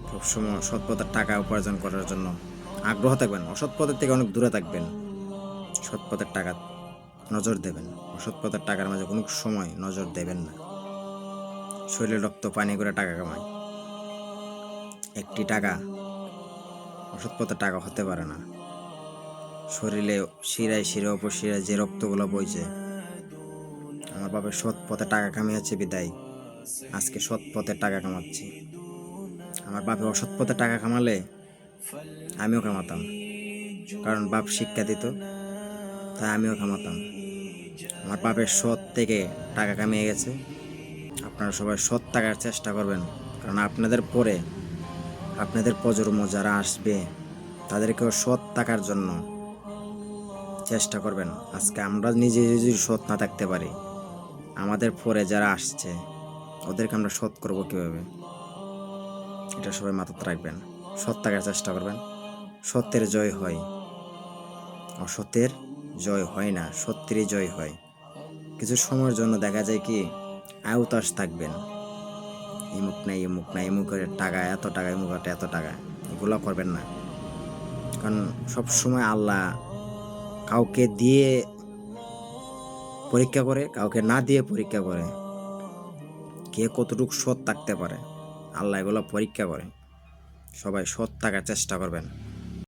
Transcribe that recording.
সবসময় সৎ পথের টাকা উপার্জন করার জন্য আগ্রহ থাকবেন, অসৎ পথের থেকে অনেক দূরে থাকবেন। সৎ পথের টাকা নজর দেবেন, অসৎ পথের টাকার মাঝে কোনো সময় নজর দেবেন না। শরীরে রক্ত পানি করে টাকা কামায়, একটি টাকা অসৎ পথের টাকা হতে পারে না। শরীরে শিরায় শিরা উপশিরায় যে রক্তগুলো বইছে, আমার বাপের সৎ পথে টাকা কামিয়েছে বিদায় আজকে সৎ পথে টাকা কামাচ্ছি। আমার বাপে অসৎ পথে টাকা কামালে আমিও কামাতাম, কারণ বাপ শিক্ষা দিত, তাই আমিও কামাতাম। আমার বাপের সৎ থেকে টাকা কামিয়ে গেছে, আপনারা সবাই সৎ টাকার চেষ্টা করবেন, কারণ আপনাদের পরে আপনাদের প্রজন্ম যারা আসবে তাদেরকেও সৎ টাকার জন্য চেষ্টা করবেন। আজকে আমরা নিজে যদি সৎ না থাকতে পারি, আমাদের পরে যারা আসছে ওদেরকে আমরা সৎ করবো কীভাবে? এটা সবাই মাথাতে রাখবেন। সৎ থাকার চেষ্টা করবেন। সত্যের জয় হয়, অসত্যের জয় হয় না, সত্যেরই জয় হয়। কিছু সময়ের জন্য দেখা যায় কি আয়ুতাস থাকবেন, ইমুক নাই ইমুক নাই, ইমুকের টাকা এত টাকা, ইমুকের এত টাকা, এগুলো করবেন না। কারণ সবসময় আল্লাহ কাউকে দিয়ে পরীক্ষা করে, কাউকে না দিয়ে পরীক্ষা করে। কে কতটুকু সৎ থাকতে পারে আল্লাহ এগুলো পরীক্ষা করে। সবাই সৎ থাকার চেষ্টা করবেন।